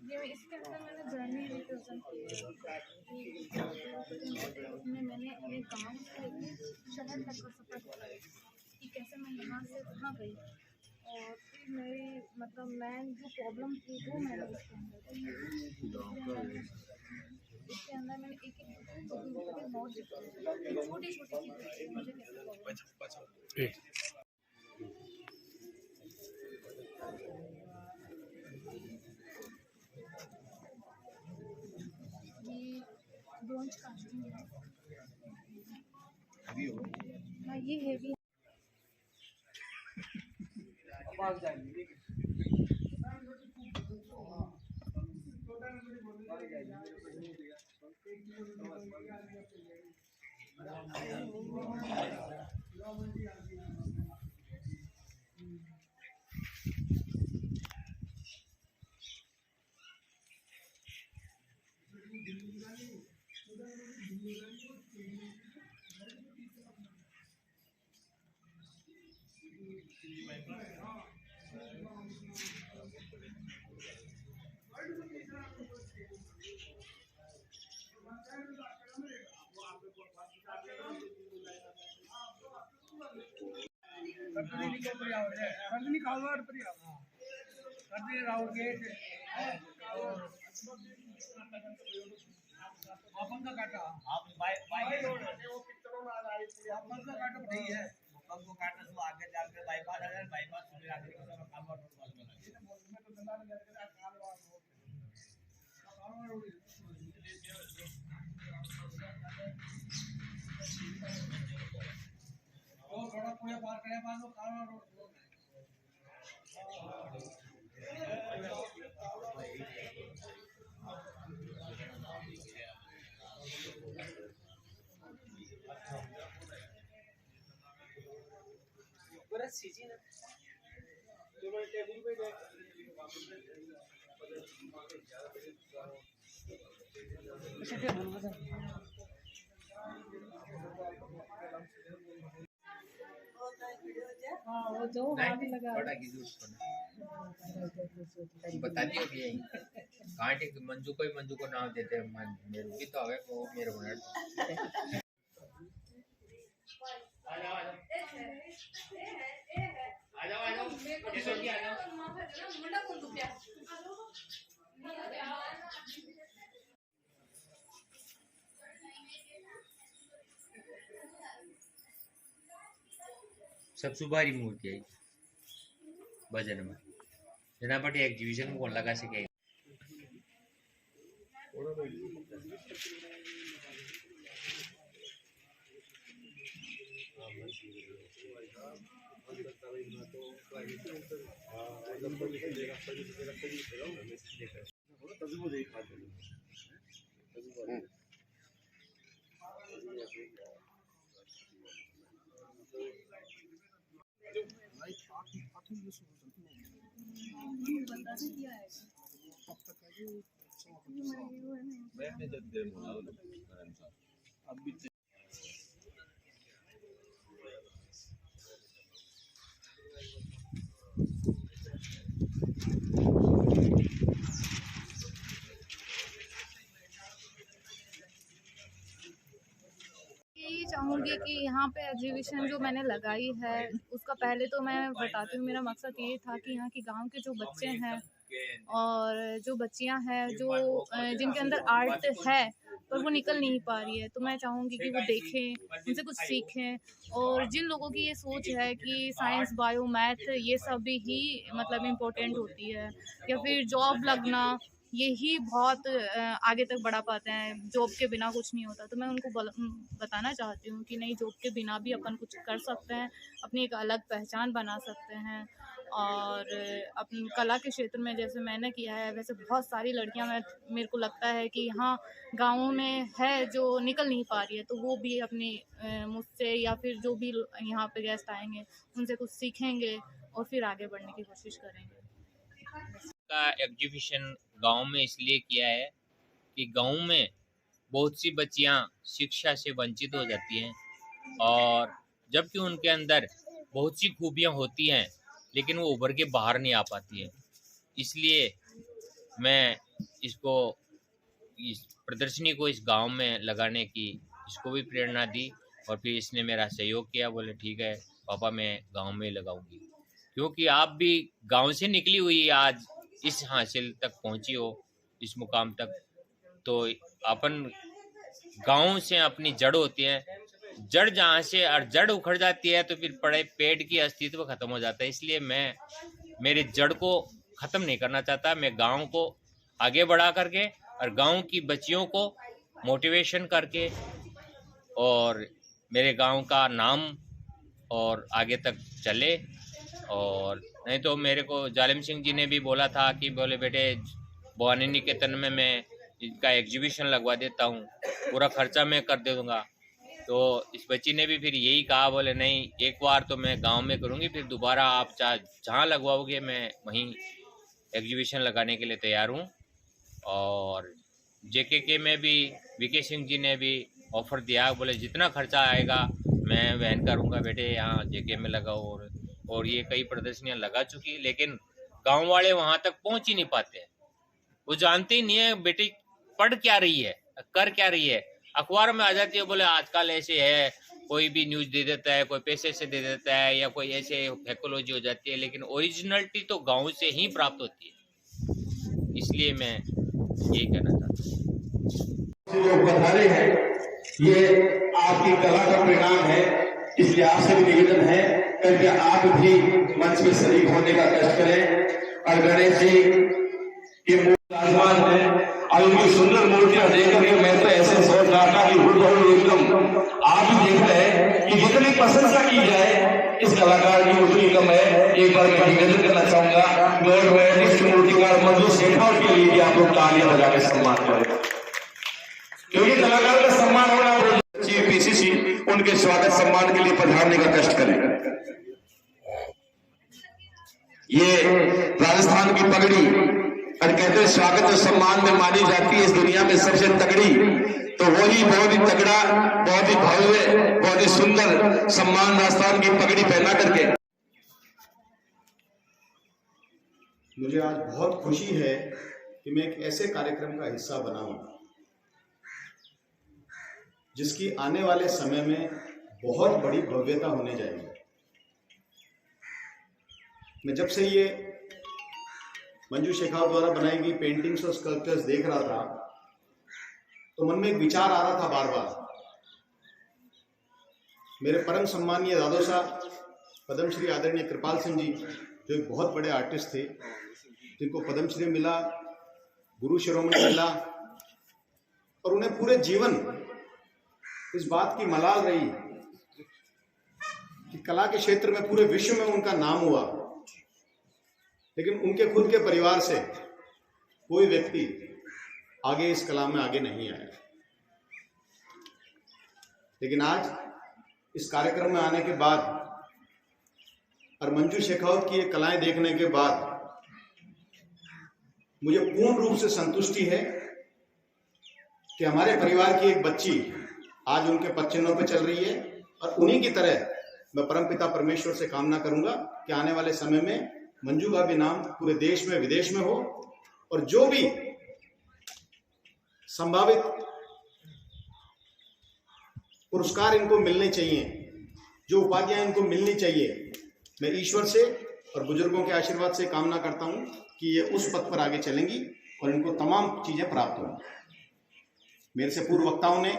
ये इसके अंदर मैंने जर्नी रिप्रेजेंट की है उसमें मैंने अपने गांव से लेकर शहर तक का सफ़र किया है कि कैसे मैं यहाँ से वहाँ गई और फिर मेरी मतलब मैं जो प्रॉब्लम थी वो मैंने इसके अंदर मैंने एक बहुत छोटी छोटी चीज़ें मुझे कैसे ब्रोंज कास्टिंग है हाँ ये हेवी बताती होगी कांटे मंजू को नाम देते हैं मेरे भी तो हवे वो मेरे को सबसे भारी मूर्ति है भजन में जना पटी एग्जीबिशन में कौन लगा सके चाहूँगी कि यहाँ पे एग्जीबिशन जो मैंने लगाई है उसका पहले तो मैं बताती हूँ मेरा मकसद ये था कि यहाँ के गांव के जो बच्चे हैं और जो बच्चियाँ हैं जो जिनके अंदर आर्ट है पर वो निकल नहीं पा रही है तो मैं चाहूँगी कि वो देखें उनसे कुछ सीखें और जिन लोगों की ये सोच है कि साइंस बायो मैथ ये सब ही मतलब इम्पोर्टेंट होती है या फिर जॉब लगना यही बहुत आगे तक बढ़ा पाते हैं जॉब के बिना कुछ नहीं होता तो मैं उनको बताना चाहती हूँ कि नहीं जॉब के बिना भी अपन कुछ कर सकते हैं अपनी एक अलग पहचान बना सकते हैं और अपनी कला के क्षेत्र में जैसे मैंने किया है वैसे बहुत सारी लड़कियां मेरे को लगता है कि यहाँ गाँवों में है जो निकल नहीं पा रही है तो वो भी अपनी मुझसे या फिर जो भी यहाँ पे गेस्ट आएंगे उनसे कुछ सीखेंगे और फिर आगे बढ़ने की कोशिश करेंगे। का एग्जीबिशन गांव में इसलिए किया है कि गांव में बहुत सी बच्चियां शिक्षा से वंचित हो जाती हैं, और जबकि उनके अंदर बहुत सी खूबियां होती हैं लेकिन वो उभर के बाहर नहीं आ पाती हैं। इसलिए मैं इसको इस प्रदर्शनी को इस गांव में लगाने की इसको भी प्रेरणा दी, और फिर इसने मेरा सहयोग किया। बोले ठीक है पापा, मैं गांव में लगाऊंगी, क्योंकि आप भी गांव से निकली हुई आज इस हासिल तक पहुंची हो, इस मुकाम तक। तो अपन गांव से अपनी जड़ होती है, जड़ जहाँ से और जड़ उखड़ जाती है तो फिर पड़े पेड़ की अस्तित्व खत्म हो जाता है। इसलिए मैं मेरी जड़ को खत्म नहीं करना चाहता। मैं गांव को आगे बढ़ा करके और गांव की बच्चियों को मोटिवेशन करके और मेरे गांव का नाम और आगे तक चले। और नहीं तो मेरे को जालिम सिंह जी ने भी बोला था कि बोले बेटे भवानी निकेतन में मैं इनका एग्जीबिशन लगवा देता हूँ, पूरा खर्चा मैं कर दे दूँगा। तो इस बच्ची ने भी फिर यही कहा, बोले नहीं एक बार तो मैं गांव में करूँगी, फिर दोबारा आप जहाँ लगवाओगे मैं वहीं एग्जीबिशन लगाने के लिए तैयार हूँ। और जेके में भी वीके सिंह जी ने भी ऑफ़र दिया, बोले जितना खर्चा आएगा मैं वहन करूँगा बेटे, यहाँ जेके में लगाओ। और ये कई प्रदर्शनियाँ लगा चुकी, लेकिन गांव वाले वहाँ तक पहुँच ही नहीं पाते हैं। वो जानते ही नहीं है बेटी पढ़ क्या रही है, कर क्या रही है। अखबार में आ जाती है, बोले आजकल ऐसे है, कोई भी न्यूज़ दे देता है, कोई पैसे से दे देता है, या कोई ऐसे फैकोलॉजी हो जाती है, लेकिन ओरिजिनलिटी तो गांव से ही प्राप्त होती है। इसलिए मैं यही कहना चाहता हूँ। जो पधारे हैं ये आपकी कला का परिणाम है, इसलिए आपसे भी निवेदन है करके आप भी मंच में शरीक होने का कष्ट करें। और गणेश जी के विराजमान है और उनकी सुंदर मूर्तियां देख करके मैं तो ऐसे सोच रहा था कि हुबहू एकदम आप ही देख रहे हैं कि जितनी प्रशंसा की जाए इस कलाकार की उतनी कम है। एक बार मैं निवेदन करना चाहूंगा गौरव मूर्तिकार मंजू शेखावत के लिए आप लोग तालियां बजा के सम्मान करें, क्योंकि कलाकार का सम्मान होना चीफ पीसीसी उनके स्वागत सम्मान के लिए पधारने का कष्ट करें। ये राजस्थान की पगड़ी और कहते हैं स्वागत और सम्मान में मानी जाती है इस दुनिया में सबसे तगड़ी, तो वही बहुत ही तगड़ा, बहुत ही भव्य, बहुत ही सुंदर सम्मान राजस्थान की पगड़ी पहना करके। मुझे आज बहुत खुशी है कि मैं एक ऐसे कार्यक्रम का हिस्सा बना हूं जिसकी आने वाले समय में बहुत बड़ी भव्यता होने जाएगी। मैं जब से ये मंजू शेखावत द्वारा बनाई गई पेंटिंग्स और स्कल्पचर्स देख रहा था तो मन में एक विचार आ रहा था बार बार। मेरे परम सम्मानीय दादो साहब पद्मश्री आदरणीय कृपाल सिंह जी जो एक बहुत बड़े आर्टिस्ट थे, जिनको पद्मश्री मिला, गुरु शिरोमणि मिला, और उन्हें पूरे जीवन इस बात की मलाल रही कि कला के क्षेत्र में पूरे विश्व में उनका नाम हुआ, लेकिन उनके खुद के परिवार से कोई व्यक्ति आगे इस कला में आगे नहीं आया। लेकिन आज इस कार्यक्रम में आने के बाद और मंजू शेखावत की ये कलाएं देखने के बाद मुझे पूर्ण रूप से संतुष्टि है कि हमारे परिवार की एक बच्ची आज उनके पद चिन्हों पर चल रही है। और उन्हीं की तरह मैं परमपिता परमेश्वर से कामना करूंगा कि आने वाले समय में मंजू का भी नाम पूरे देश में विदेश में हो, और जो भी संभावित पुरस्कार इनको मिलने चाहिए, जो उपाधियां इनको मिलनी चाहिए, मैं ईश्वर से और बुजुर्गों के आशीर्वाद से कामना करता हूं कि ये उस पथ पर आगे चलेंगी और इनको तमाम चीजें प्राप्त होंगी। मेरे से पूर्व वक्ताओं ने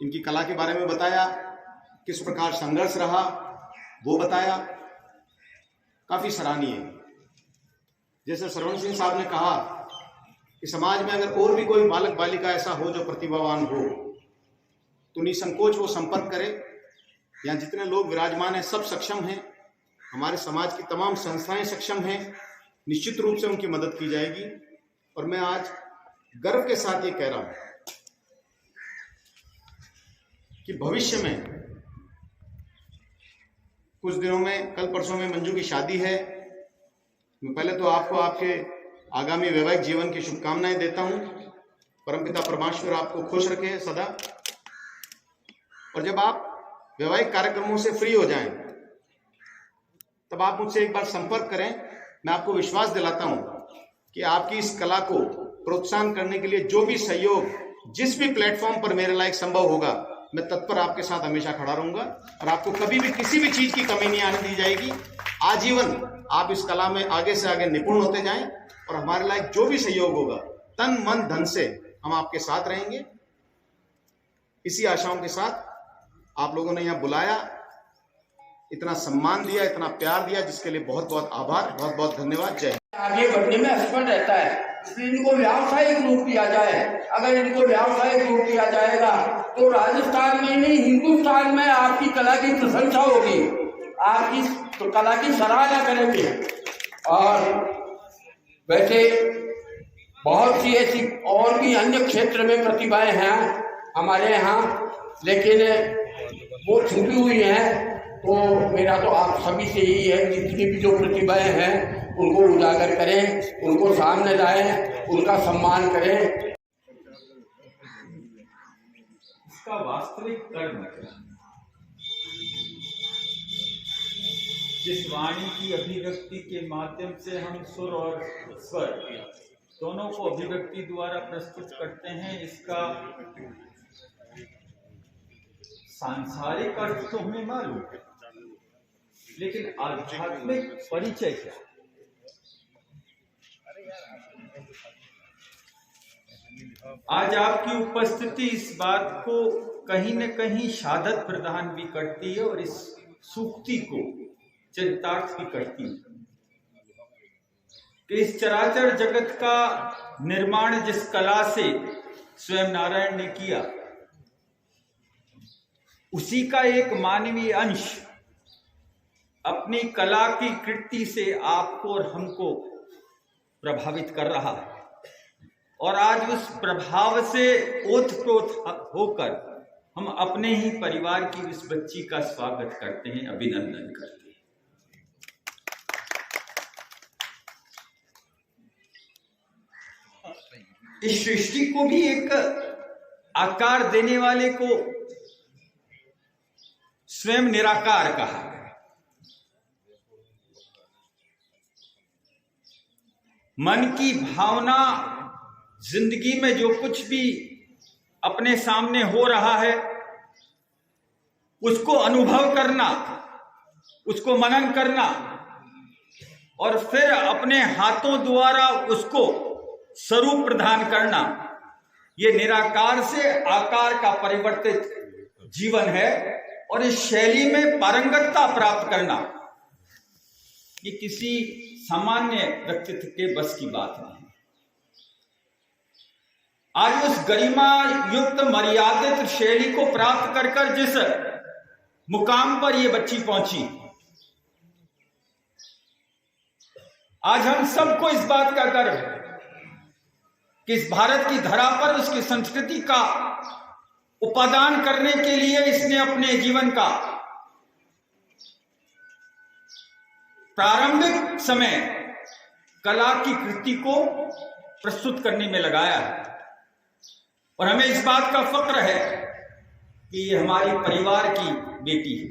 इनकी कला के बारे में बताया, किस प्रकार संघर्ष रहा वो बताया, काफी सराहनीय। जैसे सरवण सिंह साहब ने कहा कि समाज में अगर और भी कोई बालक बालिका ऐसा हो जो प्रतिभावान हो तो निसंकोच वो संपर्क करे। यहाँ जितने लोग विराजमान हैं सब सक्षम हैं, हमारे समाज की तमाम संस्थाएं सक्षम हैं, निश्चित रूप से उनकी मदद की जाएगी। और मैं आज गर्व के साथ ये कह रहा हूं कि भविष्य में कुछ दिनों में, कल परसों में मंजू की शादी है। मैं पहले तो आपको आपके आगामी वैवाहिक जीवन की शुभकामनाएं देता हूं। परमपिता परमेश्वर आपको खुश रखे सदा। और जब आप वैवाहिक कार्यक्रमों से फ्री हो जाएं, तब आप मुझसे एक बार संपर्क करें। मैं आपको विश्वास दिलाता हूं कि आपकी इस कला को प्रोत्साहन करने के लिए जो भी सहयोग जिस भी प्लेटफॉर्म पर मेरे लायक संभव होगा, मैं तत्पर आपके साथ हमेशा खड़ा रहूंगा और आपको कभी भी किसी भी चीज की कमी नहीं आने दी जाएगी। आजीवन आप इस कला में आगे से आगे निपुण होते जाएं और हमारे लायक जो भी सहयोग होगा तन मन धन से हम आपके साथ रहेंगे। इसी आशाओं के साथ आप लोगों ने यहां बुलाया, इतना सम्मान दिया, इतना प्यार दिया, जिसके लिए बहुत बहुत आभार, बहुत बहुत धन्यवाद। जय हिंद। आगे बढ़ने में असफल रहता है, इसलिए इनको व्यावसायिक रूप दिया जाए। अगर इनको व्यावसायिक रूप दिया जाएगा तो राजस्थान में नहीं, हिंदुस्तान में आपकी कला की प्रशंसा होगी, आपकी कला की सराहना करेंगे। और वैसे बहुत सी ऐसी और भी अन्य क्षेत्र में प्रतिभाएं हैं हमारे यहाँ, लेकिन वो छुपी हुई हैं। तो मेरा तो आप सभी से यही है, जितनी भी जो प्रतिभाएं हैं उनको उजागर करें, उनको सामने लाएं, उनका सम्मान करें। इसका वास्तविक कर्म जिस वाणी की अभिव्यक्ति के माध्यम से हम सुर और स्वर दोनों को अभिव्यक्ति द्वारा प्रस्तुत करते हैं, इसका सांसारिक अर्थ तो हमें मालूम है, लेकिन आध्यात्मिक परिचय क्या? आज आपकी उपस्थिति इस बात को कहीं न कहीं शहादत प्रदान भी करती है और इस सूक्ति को चरितार्थ भी करती है कि इस चराचर जगत का निर्माण जिस कला से स्वयं नारायण ने किया, उसी का एक मानवीय अंश अपनी कला की कृति से आपको और हमको प्रभावित कर रहा है। और आज उस प्रभाव से ओतप्रोत होकर हम अपने ही परिवार की उस बच्ची का स्वागत करते हैं, अभिनंदन करते हैं। इस सृष्टि को भी एक आकार देने वाले को स्वयं निराकार कहा है। मन की भावना, जिंदगी में जो कुछ भी अपने सामने हो रहा है उसको अनुभव करना, उसको मनन करना और फिर अपने हाथों द्वारा उसको स्वरूप प्रदान करना, ये निराकार से आकार का परिवर्तित जीवन है। और इस शैली में पारंगतता प्राप्त करना ये किसी सामान्य व्यक्तित्व के बस की बात नहीं। आज उस गरिमा युक्त मर्यादित शैली को प्राप्त कर जिस मुकाम पर ये बच्ची पहुंची, आज हम सबको इस बात का गर्व है कि इस भारत की धरा पर उसकी संस्कृति का उपादान करने के लिए इसने अपने जीवन का प्रारंभिक समय कला की कृति को प्रस्तुत करने में लगाया है। और हमें इस बात का फक्र है कि ये हमारी परिवार की बेटी है।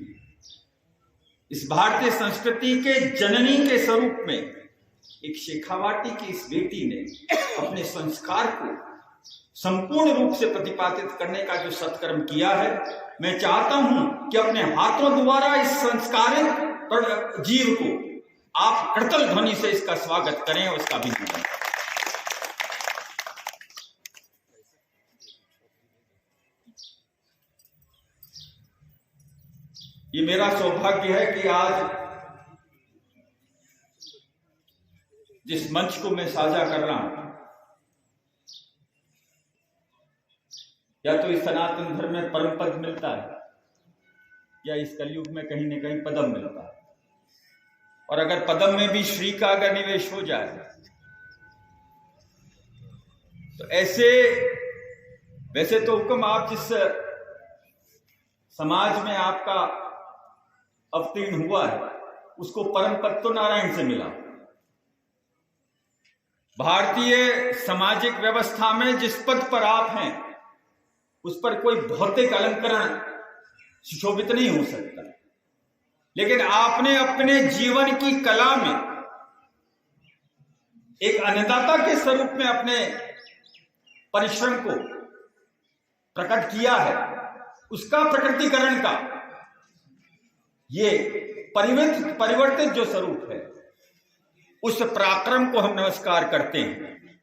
इस भारतीय संस्कृति के जननी के स्वरूप में एक शेखावाटी की इस बेटी ने अपने संस्कार को संपूर्ण रूप से प्रतिपादित करने का जो सत्कर्म किया है, मैं चाहता हूं कि अपने हाथों द्वारा इस संस्कारित जीव को आप करतल ध्वनि से इसका स्वागत करें और उसका अभिनंदन करें। ये मेरा सौभाग्य है कि आज जिस मंच को मैं साझा कर रहा हूं, या तो इस सनातन धर्म में परम पद मिलता है या इस कलयुग में कहीं न कहीं पदम मिलता है। और अगर पदम में भी श्री का अगर निवेश हो जाए तो वैसे तो हुक्म आप जिस समाज में आपका अवतीर्ण हुआ है उसको परम पद तो नारायण से मिला, भारतीय सामाजिक व्यवस्था में जिस पद पर आप हैं उस पर कोई भौतिक अलंकरण सुशोभित नहीं हो सकता, लेकिन आपने अपने जीवन की कला में एक अन्नदाता के स्वरूप में अपने परिश्रम को प्रकट किया है। उसका प्रकटीकरण का ये परिवर्तित जो स्वरूप है, उस पराक्रम को हम नमस्कार करते हैं।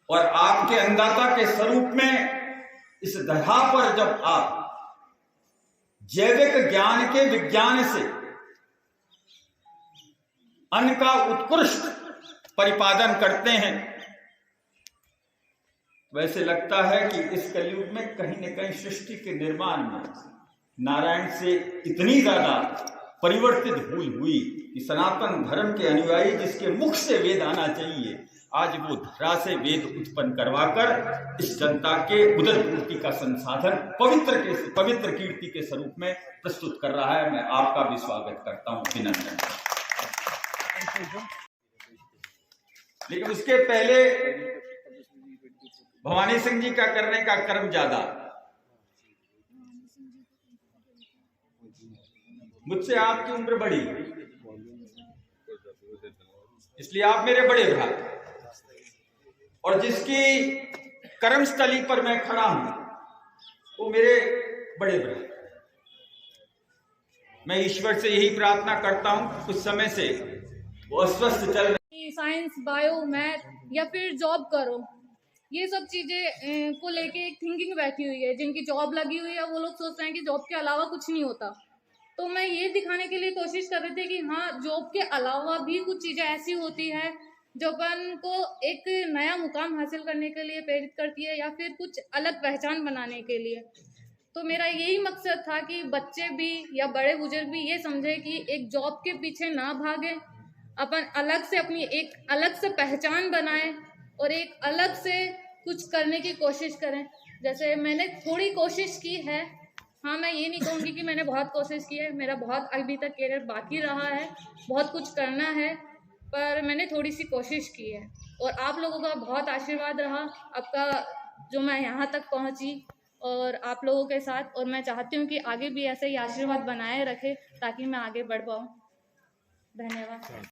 और आपके अन्नदाता के स्वरूप में इस धरा पर जब आप जैविक ज्ञान के विज्ञान से अन्न का उत्कृष्ट परिपादन करते हैं, वैसे लगता है कि इस कलयुग में कहीं न कहीं सृष्टि के निर्माण में नारायण से इतनी ज्यादा परिवर्तित हुई कि सनातन धर्म के अनुयायी जिसके मुख से वेद आना चाहिए, आज वो धरा से वेद उत्पन्न करवाकर इस जनता के उदरपूर्ति का संसाधन पवित्र कीर्ति के स्वरूप में प्रस्तुत कर रहा है। मैं आपका भी स्वागत करता हूं, अभिनंदन। लेकिन उसके पहले भवानी सिंह जी का करने का कर्म ज्यादा, मुझसे आपकी उम्र बड़ी, इसलिए आप मेरे बड़े भ्राता, और जिसकी कर्मस्थली पर मैं खड़ा हूं वो मेरे बड़े भ्राता। मैं ईश्वर से यही प्रार्थना करता हूं, कुछ समय से वो अस्वस्थ चल रहे, साइंस, बायो, मैथ या फिर जॉब करो, ये सब चीजें को लेके एक थिंकिंग बैठी हुई है। जिनकी जॉब लगी हुई है वो लोग सोचते हैं कि जॉब के अलावा कुछ नहीं होता। तो मैं ये दिखाने के लिए कोशिश कर रही थी कि हाँ, जॉब के अलावा भी कुछ चीजें ऐसी होती है जो अपन को एक नया मुकाम हासिल करने के लिए प्रेरित करती है, या फिर कुछ अलग पहचान बनाने के लिए। तो मेरा यही मकसद था कि बच्चे भी या बड़े बुजुर्ग भी ये समझे कि एक जॉब के पीछे ना भागे, अपन अलग से अपनी एक अलग से पहचान बनाएं और एक अलग से कुछ करने की कोशिश करें। जैसे मैंने थोड़ी कोशिश की है, हाँ, मैं ये नहीं कहूँगी कि मैंने बहुत कोशिश की है, मेरा बहुत अभी तक करियर बाकी रहा है, बहुत कुछ करना है, पर मैंने थोड़ी सी कोशिश की है। और आप लोगों का बहुत आशीर्वाद रहा आपका, जो मैं यहाँ तक पहुँची और आप लोगों के साथ। और मैं चाहती हूँ कि आगे भी ऐसे ही आशीर्वाद बनाए रखे ताकि मैं आगे बढ़ पाऊँ। धन्यवाद।